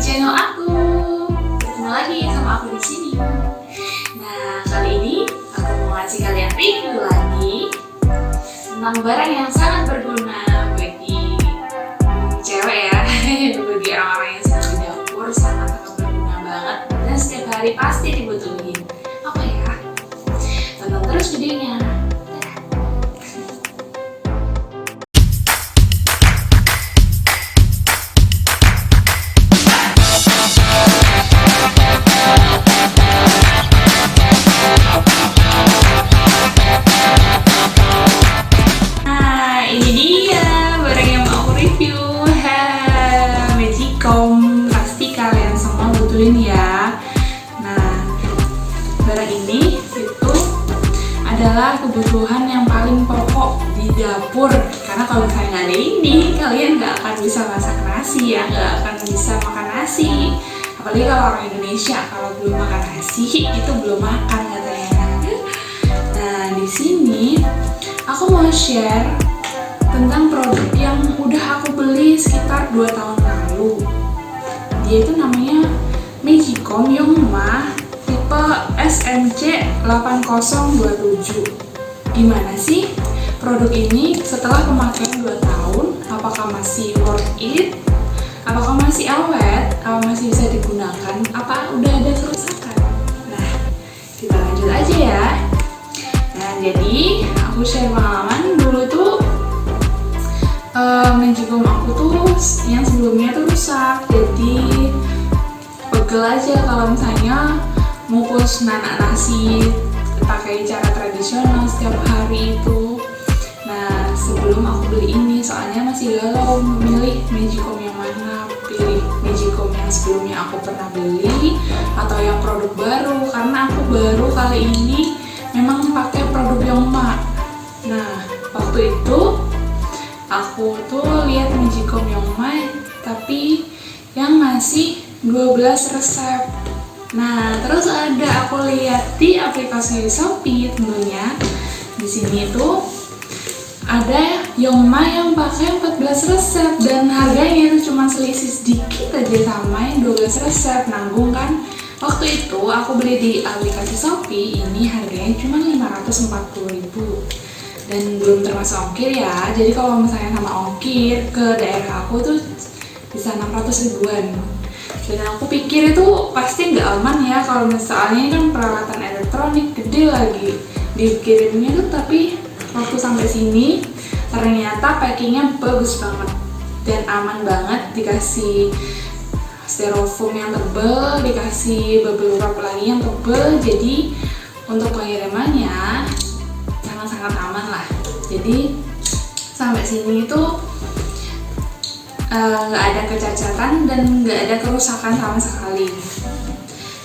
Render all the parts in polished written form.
channel aku. Ketemu lagi sama aku di sini. Nah, kali ini aku mau ngasih kalian review lagi tentang barang yang sangat berguna bagi cewek ya, bagi orang-orang yang sedang di dapur sangat berguna banget dan setiap hari pasti dibutuhin. Apa ya? Tonton terus videonya. Pasti kalian semua butuhin ya. Nah, barang ini itu adalah kebutuhan yang paling pokok di dapur. Karena kalau misalnya nggak ada ini, kalian nggak akan bisa masak nasi ya, nggak akan bisa makan nasi. Apalagi kalau orang Indonesia, kalau belum makan nasi itu belum makan katanya. Nah, di sini aku mau share tentang produk yang udah aku beli sekitar 2 tahun lalu. Dia itu namanya Magicom Yongma tipe SMC 8027. Gimana sih produk ini setelah pemakaian 2 tahun? Apakah masih worth it? Apakah masih awet? Apa masih bisa digunakan? Apa udah ada kerusakan? Nah, kita lanjut aja ya. Nah, jadi aku share pengalaman dulu tuh Magicom aku tuh yang sebelumnya tuh rusak, jadi pegel aja kalau misalnya ngukus nanak nasi pakai cara tradisional setiap hari itu. Nah, sebelum aku beli ini soalnya masih galau memilih Magicom yang mana, pilih Magicom yang sebelumnya aku pernah beli atau yang produk baru, karena aku baru kali ini memang pakai produk Yongma. Nah, waktu itu aku tuh lihat Magicom Yongma tapi yang masih 12 resep. Nah, terus aku lihat di aplikasi Shopee tentunya. Di sini tuh ada Yongma yang pakai 14 resep dan harganya itu cuma selisih sedikit aja sama yang 12 resep. Nanggung kan? Waktu itu aku beli di aplikasi Shopee, ini harganya cuma 540.000. Dan belum termasuk ongkir ya, jadi kalau misalnya sama ongkir ke daerah aku tuh bisa 600 ribuan. Dan aku pikir itu pasti nggak aman ya, kalau misalnya ini kan peralatan elektronik gede lagi dikirimnya tuh. Tapi waktu sampai sini ternyata packingnya bagus banget dan aman banget, dikasih styrofoam yang tebel, dikasih bubble wrap lagi yang tebel, jadi untuk pengirimannya sangat aman lah. Jadi sampai sini itu nggak ada kecacatan dan nggak ada kerusakan sama sekali.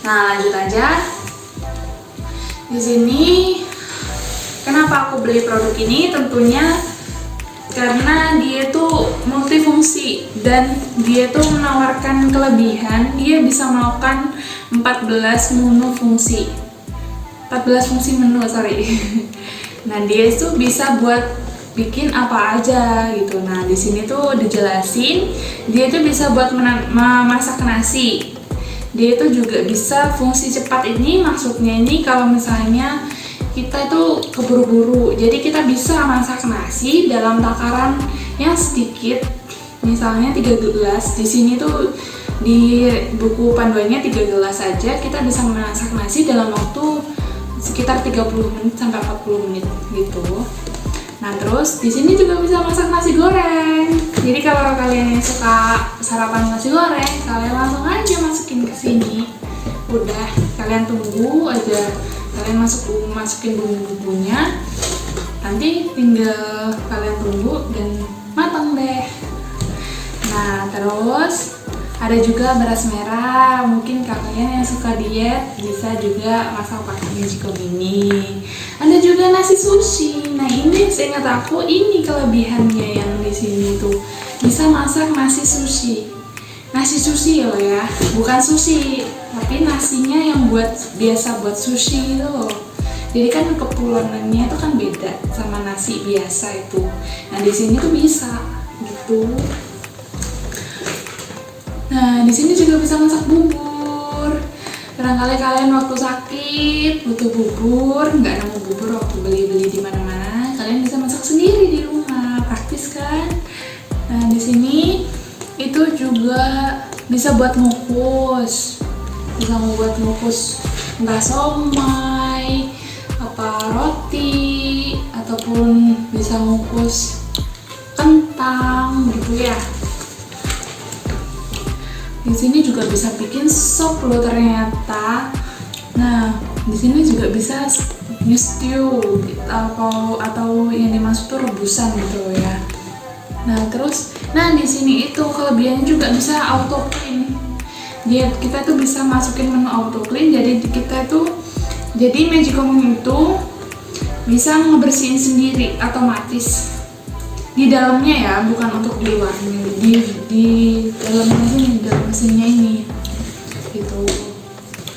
Nah, lanjut aja. Di sini kenapa aku beli produk ini? Tentunya karena dia tuh multifungsi dan dia tuh menawarkan kelebihan. Dia bisa melakukan 14 fungsi menu, sorry. Nah, dia itu bisa buat bikin apa aja gitu. Nah, di sini tuh dijelasin, dia itu bisa buat memasak nasi. Dia itu juga bisa fungsi cepat. Ini maksudnya ini kalau misalnya kita itu keburu-buru, jadi kita bisa masak nasi dalam takaran yang sedikit. Misalnya 3 gelas. Di sini tuh di buku panduannya 3 gelas saja kita bisa masak nasi dalam waktu sekitar 30 menit sampai 40 menit gitu. Nah, terus di sini juga bisa masak nasi goreng. Jadi kalau kalian yang suka sarapan nasi goreng, kalian langsung aja masukin ke sini. Udah, kalian tunggu aja. Kalian masukin bumbu-bumbunya. Nanti tinggal kalian tunggu dan matang deh. Nah, terus ada juga beras merah. Mungkin kalian yang suka diet bisa juga masak pakai Magicom ini. Ada juga nasi sushi. Nah, ini seingat aku ini kelebihannya yang di sini tuh bisa masak nasi sushi. Nasi sushi loh ya, bukan sushi, tapi nasinya yang biasa buat sushi itu loh. Jadi kan kepulangannya itu kan beda sama nasi biasa itu. Nah, di sini tuh bisa gitu. Nah, di sini juga bisa masak bubur. Barangkali kalian waktu sakit butuh bubur, nggak nemu bubur waktu beli-beli di mana-mana, kalian bisa masak sendiri di rumah, praktis kan? Nah, di sini itu juga bisa buat ngukus, entah somai, apa roti, ataupun bisa ngukus kentang gitu ya. Di sini juga bisa bikin sop loh ternyata. Nah, di sini juga bisa stew atau yang dimaksud tuh rebusan gitu loh ya. Nah di sini itu kelebihannya juga bisa auto clean. Jadi kita tuh bisa masukin menu auto clean. Jadi Magicom itu bisa ngebersihin sendiri otomatis di dalamnya ya, bukan untuk di luarnya, di dalamnya sini, di dalam mesinnya ini gitu.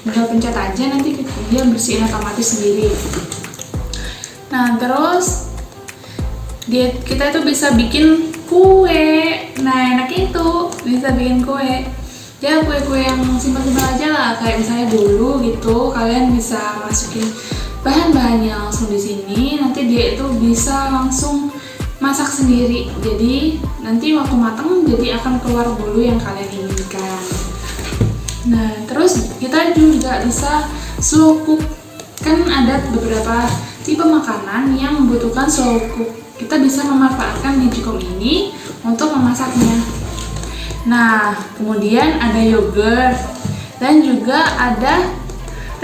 Tinggal pencet aja nanti dia bersihin otomatis sendiri. Nah terus kita tuh bisa bikin kue. Nah enaknya itu bisa bikin kue ya, kue-kue yang simpel-simpel aja lah, kayak misalnya dulu gitu. Kalian bisa masukin bahan-bahannya langsung di sini, nanti dia itu bisa langsung masak sendiri. Jadi nanti waktu matang jadi akan keluar bolu yang kalian inginkan. Nah terus kita juga bisa slow cook. Kan ada beberapa tipe makanan yang membutuhkan slow cook. Kita bisa memanfaatkan Magicom ini untuk memasaknya. Nah kemudian ada yogurt dan juga ada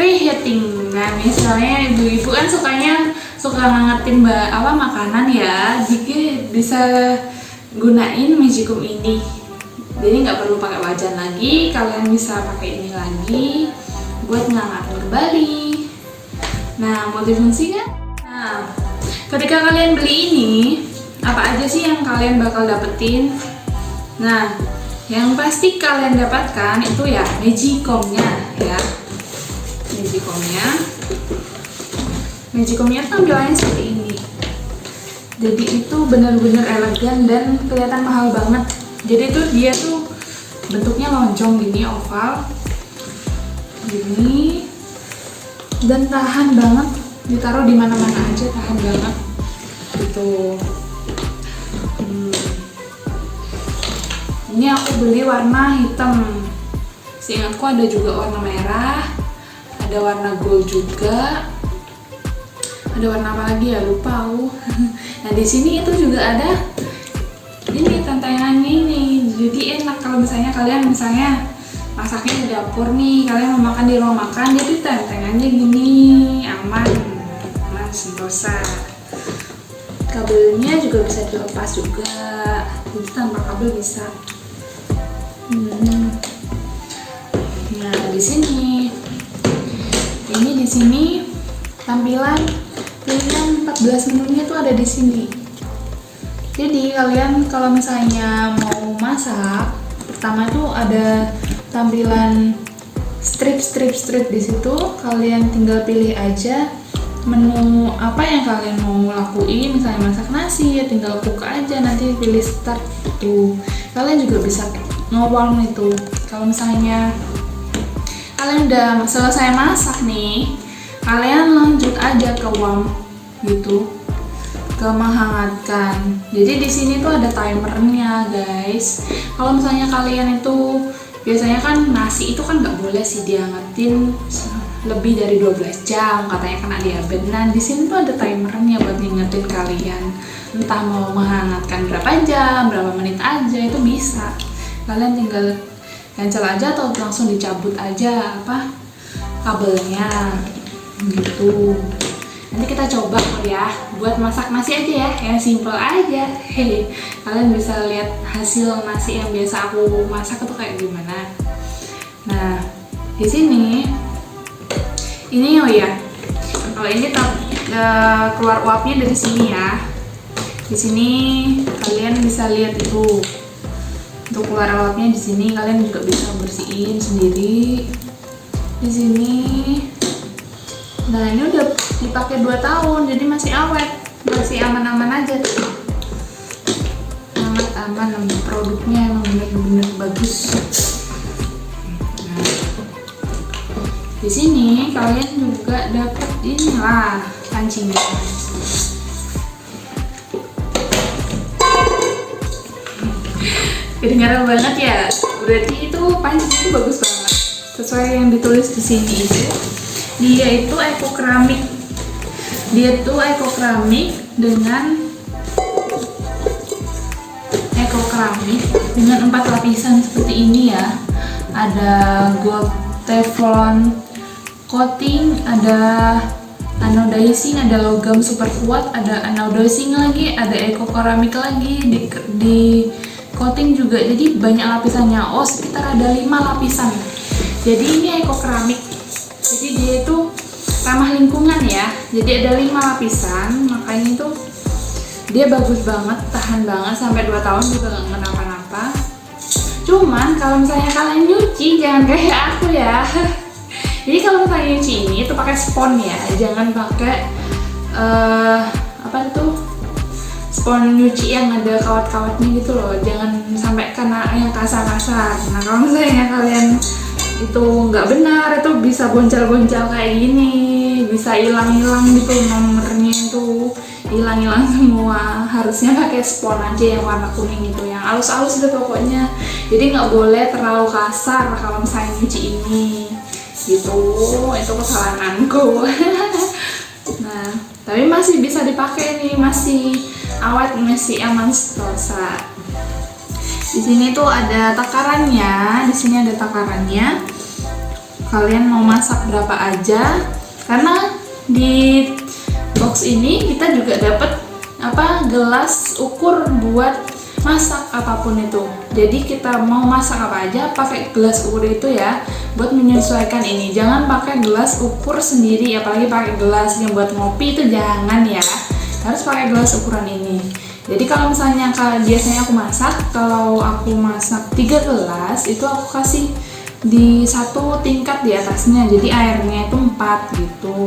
reheating. Nah misalnya ibu-ibu kan suka ngangetin makanan ya, jadi bisa gunain Magicom ini. Jadi nggak perlu pakai wajan lagi, kalian bisa pakai ini lagi buat ngangetin kembali. Nah multifungsi kan? Nah ketika kalian beli ini, apa aja sih yang kalian bakal dapetin? Nah yang pasti kalian dapatkan itu ya Magicomnya ya. Magicomnya tampilannya seperti ini. Jadi itu benar-benar elegan dan kelihatan mahal banget. Jadi dia tuh bentuknya lonjong gini, oval gini, dan tahan banget, ditaruh di mana-mana aja tahan banget gitu. Ini aku beli warna hitam, seingatku ada juga warna merah, ada warna gold juga, ada warna apa lagi ya, lupa aku. Nah di sini itu juga ada ini tantangannya ini, jadi enak kalau misalnya kalian masaknya di dapur nih, kalian mau makan di ruang makan, jadi tantangannya gini, aman sentosa. Kabelnya juga bisa dilepas juga, jadi tanpa kabel bisa. Nah di sini tampilan pilihan 14 menunya tuh ada di sini. Jadi kalian kalau misalnya mau masak, pertama itu ada tampilan strip di situ. Kalian tinggal pilih aja menu apa yang kalian mau lakuin. Misalnya masak nasi ya tinggal buka aja, nanti pilih start tuh. Kalian juga bisa nge-warm itu. Kalau misalnya kalian udah selesai masak nih, kalian lanjut aja ke warm gitu, ke menghangatkan. Jadi di sini tuh ada timernya guys. Kalau misalnya kalian itu biasanya kan nasi itu kan nggak boleh sih dihangatin lebih dari 12 jam, katanya kena diabetes. Nah di sini tuh ada timernya buat ngingetin kalian, entah mau menghangatkan berapa jam, berapa menit aja itu bisa. Kalian tinggal cancel aja atau langsung dicabut aja kabelnya gitu. Nanti kita coba ya buat masak nasi aja ya, yang simple aja. Kalian bisa lihat hasil nasi yang biasa aku masak itu kayak gimana. Nah di sini ini kalau ini keluar uapnya dari sini ya. Di sini kalian bisa lihat itu untuk keluar uapnya. Di sini kalian juga bisa bersihin sendiri di sini. Nah ini udah dipakai 2 tahun jadi masih awet, masih aman-aman aja tuh, aman, produknya emang bener-bener bagus. Nah, di sini kalian juga dapat inilah pancinya. Kedengaran banget ya, berarti itu pancinya itu bagus banget. Sesuai yang ditulis di sini itu, dia itu eco keramik. Dia tuh eco keramik dengan 4 lapisan seperti ini ya. Ada gold teflon coating, ada anodizing, ada logam super kuat, ada anodizing lagi, ada eco keramik lagi di coating juga. Jadi banyak lapisannya. Oh, sekitar ada 5 lapisan. Jadi ini eco keramik. Jadi dia itu ramah lingkungan ya. Jadi ada 5 lapisan, makanya itu dia bagus banget, tahan banget sampai 2 tahun juga nggak kenapa-napa. Cuman kalau misalnya kalian nyuci jangan kayak aku ya. Jadi kalau misalnya nyuci ini itu pakai spons ya, jangan pakai apa itu spons nyuci yang ada kawat-kawatnya gitu loh. Jangan sampai kena yang kasar-kasar. Nah kalau misalnya kalian itu nggak benar, itu bisa boncel-boncel kayak gini, bisa hilang-hilang gitu, nomornya itu hilang-hilang semua. Harusnya pakai spons aja yang warna kuning itu, yang halus-halus deh pokoknya. Jadi nggak boleh terlalu kasar kalau misalnya nyuci ini gitu. Itu kesalahanku. Nah tapi masih bisa dipakai nih, masih awet, masih aman sentosa. Di sini tuh ada takarannya. Di sini ada takarannya. Kalian mau masak berapa aja? Karena di box ini kita juga dapat gelas ukur buat masak apapun itu. Jadi kita mau masak apa aja pakai gelas ukur itu ya, buat menyesuaikan ini. Jangan pakai gelas ukur sendiri, apalagi pakai gelas yang buat ngopi itu jangan ya. Harus pakai gelas ukuran ini. Jadi kalau misalnya biasanya kalau aku masak 3 gelas itu aku kasih di 1 tingkat di atasnya, jadi airnya itu 4 gitu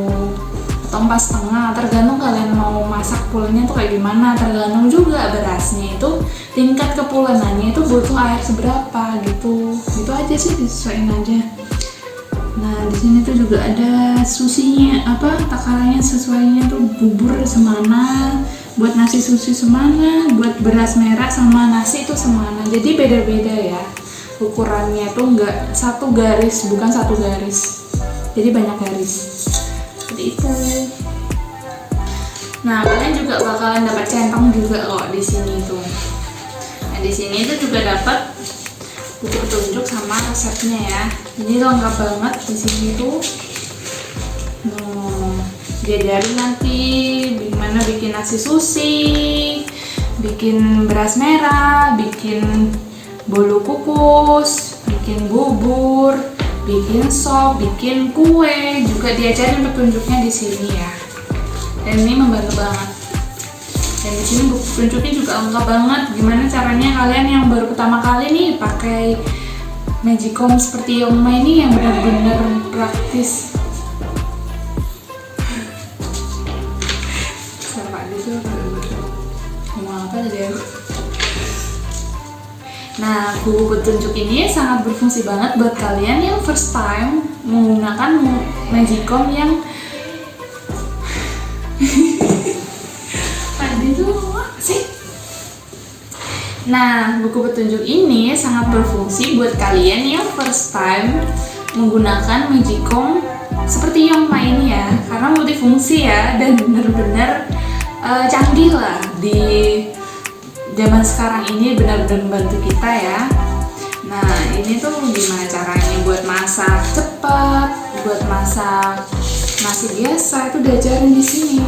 atau 4,5, tergantung kalian mau masak pulennya tuh kayak gimana. Tergantung juga berasnya itu tingkat kepulenannya itu butuh air seberapa gitu aja sih, disesuaikan aja. Nah di sini tuh juga ada susinya, takarannya sesuainya tuh bubur semana, buat nasi susu semana, buat beras merah sama nasi itu semana. Jadi beda-beda ya ukurannya tuh, nggak 1 garis, bukan 1 garis, jadi banyak garis seperti itu. Nah kalian juga bakalan dapat centong juga kok di sini tuh. Nah di sini tuh juga dapat buku petunjuk sama resepnya ya. Jadi lengkap banget di sini tuh. Diajarin nanti gimana bikin nasi sushi, bikin beras merah, bikin bolu kukus, bikin bubur, bikin sop, bikin kue, juga diajarin petunjuknya di sini ya. Dan ini membantu banget. Dan di sini buku petunjuknya juga lengkap banget. Gimana caranya kalian yang baru pertama kali nih pakai Magicom seperti Yongma ini yang benar-benar praktis. Nah, buku petunjuk ini sangat berfungsi banget buat kalian yang first time menggunakan Magicom yang Nah, buku petunjuk ini sangat berfungsi buat kalian yang first time menggunakan Magicom seperti Yongma ini ya, karena multifungsi ya, dan benar-benar canggih lah di zaman sekarang ini, benar-benar membantu kita ya. Nah ini tuh gimana caranya buat masak cepat, buat masak nasi biasa itu diajarin di sini,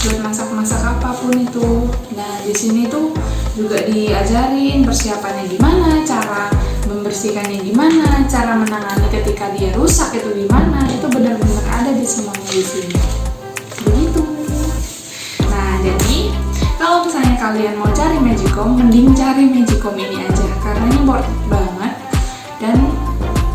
buat masak-masak apapun itu. Nah di sini tuh juga diajarin persiapannya gimana, cara membersihkannya gimana, cara menangani ketika dia rusak itu gimana. Itu benar-benar ada di semuanya di sini. Begitu. Nah jadi kalau misalnya kalian mau cari Magicom, mending cari Magicom ini aja karena ini worth it banget. Dan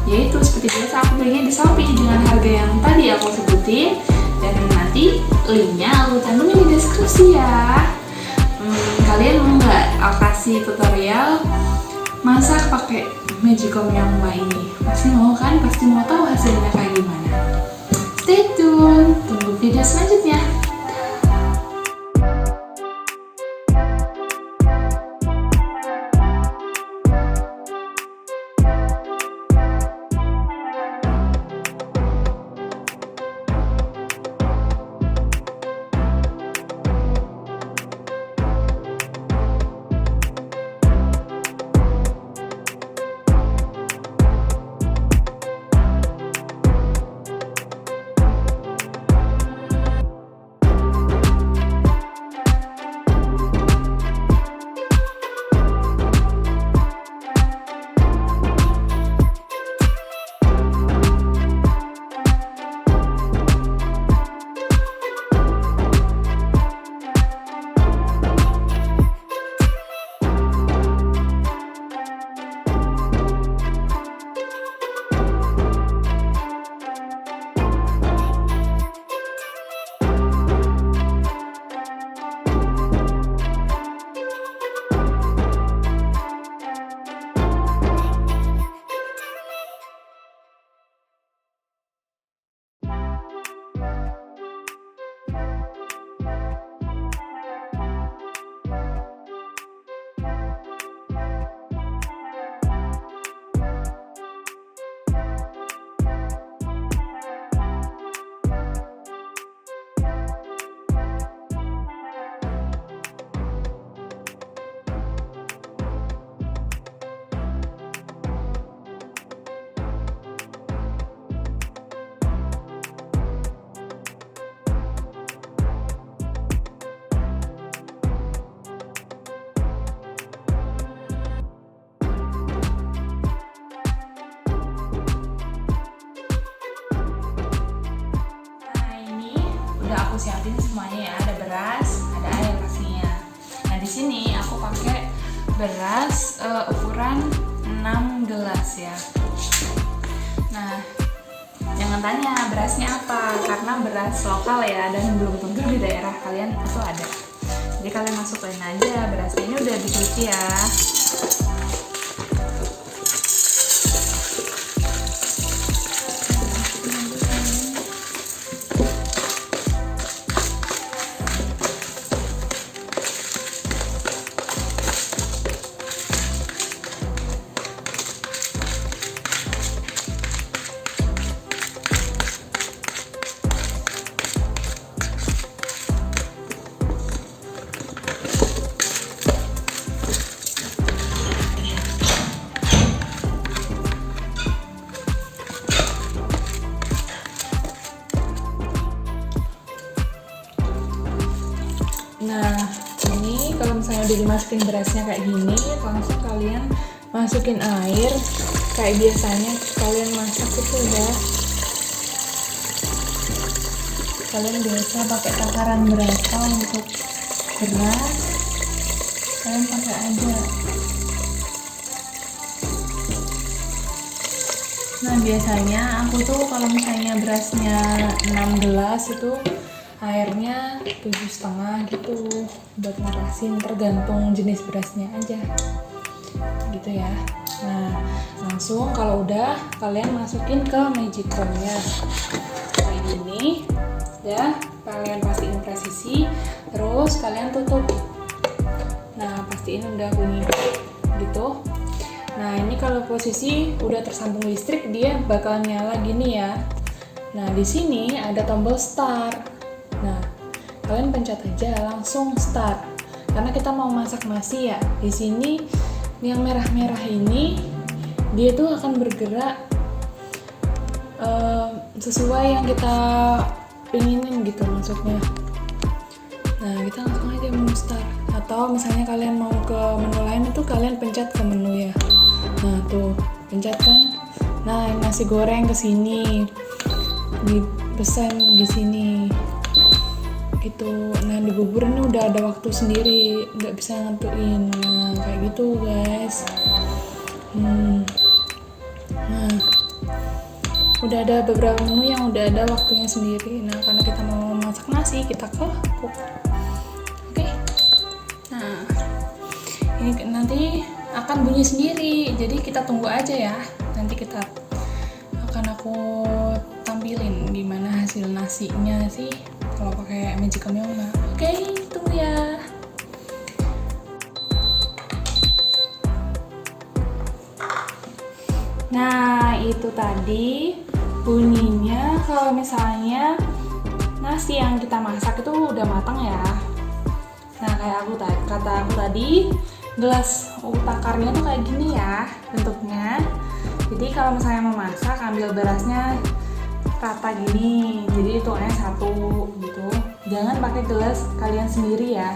yaitu seperti biasa aku belinya di Shopee dengan harga yang tadi aku sebutin, dan nanti linknya aku cantumin di deskripsi ya. Kalian mau nggak I'll kasih tutorial masak pakai Magicom yang Mbak ini. Pasti mau kan? Pasti mau tahu hasilnya kayak gimana. Stay tune, tunggu video selanjutnya. Aku siapin semuanya ya, ada beras, ada air pastinya. Nah di sini aku pakai beras ukuran 6 gelas ya. Nah jangan tanya berasnya apa, karena beras lokal ya dan belum tentu di daerah kalian itu ada. Jadi kalian masukin aja berasnya, ini udah dicuci ya. Nah ini kalau misalnya udah dimasukin berasnya kayak gini, langsung kalian masukin air kayak biasanya kalian masak itu ya. Kalian biasa pakai takaran berapa untuk beras, kalian pakai aja. Nah biasanya aku tuh kalau misalnya berasnya 6 gelas itu airnya 7,5 gitu buat ngerasin, tergantung jenis berasnya aja gitu ya. Nah langsung kalau udah kalian masukin ke Magicomnya kayak gini ya, kalian pastiin presisi, terus kalian tutup. Nah pastiin udah bunyi gitu. Nah ini kalau posisi udah tersambung listrik dia bakal nyala gini ya. Nah di sini ada tombol start. Nah, kalian pencet aja langsung start. Karena kita mau masak nasi ya. Di sini yang merah-merah ini dia tuh akan bergerak sesuai yang kita pinginin gitu maksudnya. Nah, kita langsung aja menu start. Atau misalnya kalian mau ke menu lain itu kalian pencet ke menu ya. Nah, tuh, pencet kan. Nah, nasi goreng ke sini. Dipesan di sini. Gitu. Nah di bubur ini udah ada waktu sendiri, nggak bisa nentuin. Nah kayak gitu guys. Nah udah ada beberapa menu yang udah ada waktunya sendiri. Nah karena kita mau masak nasi, kita ke cook. Oke. Nah Ini nanti akan bunyi sendiri, jadi kita tunggu aja ya. Nanti aku tampilin gimana hasil nasinya sih kalau pakai Magicom Yongma. Oke, tunggu ya. Nah, itu tadi bunyinya kalau misalnya nasi yang kita masak itu udah matang ya. Nah, kayak kata aku tadi, gelas takarnya tuh kayak gini ya bentuknya. Jadi kalau misalnya mau masak, ambil berasnya rata gini, jadi hitungannya satu gitu. Jangan pakai gelas kalian sendiri ya.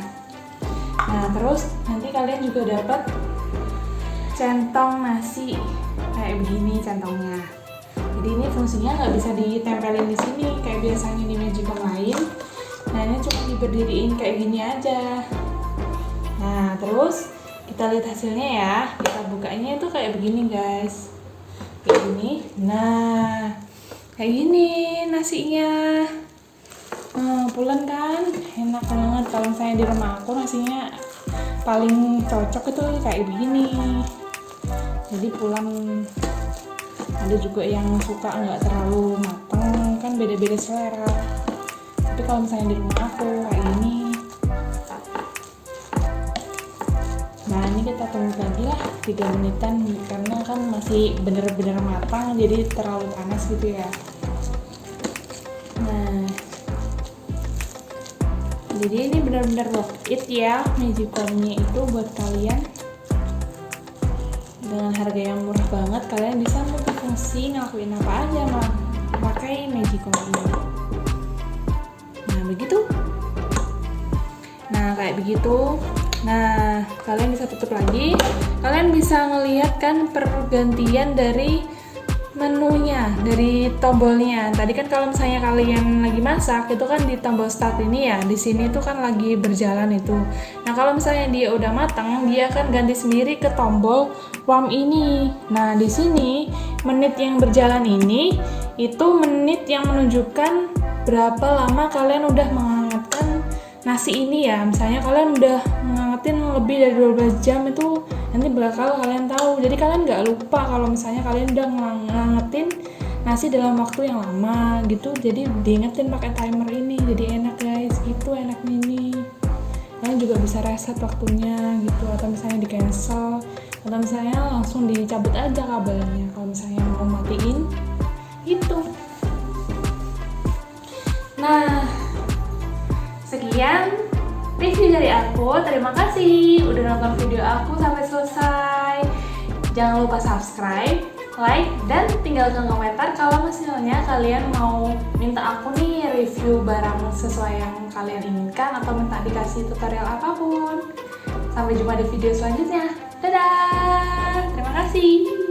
Nah, terus nanti kalian juga dapat centong nasi kayak begini centongnya. Jadi ini fungsinya nggak bisa ditempelin di sini kayak biasanya di Magicom lain. Nah, ini cuma diberdiriin kayak gini aja. Nah, terus kita lihat hasilnya ya. Kita bukanya itu kayak begini guys, kayak gini. Nah, kayak gini nasinya. Pulen kan, enak banget. Kalau misalnya di rumah aku nasinya paling cocok itu kayak begini. Jadi pulen. Ada juga yang suka nggak terlalu matang, kan beda-beda selera. Tapi kalau misalnya di rumah aku kayak gini. Nah, ini kita tunggu lagi lah 3 menitan karena kan masih bener-bener matang, jadi terlalu panas gitu ya. Nah, jadi ini benar-benar worth it ya Magicomnya itu buat kalian. Dengan harga yang murah banget, kalian bisa multifungsi ngelakuin apa aja mah pakai Magicom ini. Nah, begitu. Nah, kayak begitu. Nah, kalian bisa tutup lagi. Kalian bisa ngelihat kan pergantian dari menunya, dari tombolnya. Tadi kan kalau misalnya kalian lagi masak, itu kan di tombol start ini ya. Di sini tuh kan lagi berjalan itu. Nah, kalau misalnya dia udah matang, dia akan ganti sendiri ke tombol warm ini. Nah, di sini menit yang berjalan ini itu menit yang menunjukkan berapa lama kalian udah menghangatkan nasi ini ya. Misalnya kalian udah menghangatin lebih dari 12 jam itu nanti bakal kalian tahu. Jadi kalian nggak lupa kalau misalnya kalian udah ngangetin nasi dalam waktu yang lama gitu. Jadi diingetin pakai timer ini. Jadi enak guys, gitu enaknya ini. Kalian juga bisa reset waktunya gitu, atau misalnya di cancel, atau misalnya langsung dicabut aja kabelnya kalau misalnya mau matiin gitu. Nah, sekian review dari aku. Terima kasih udah nonton video aku sampai selesai. Jangan lupa subscribe, like, dan tinggalkan komentar kalau misalnya kalian mau minta aku nih review barang sesuai yang kalian inginkan atau minta dikasih tutorial apapun. Sampai jumpa di video selanjutnya. Dadah! Terima kasih!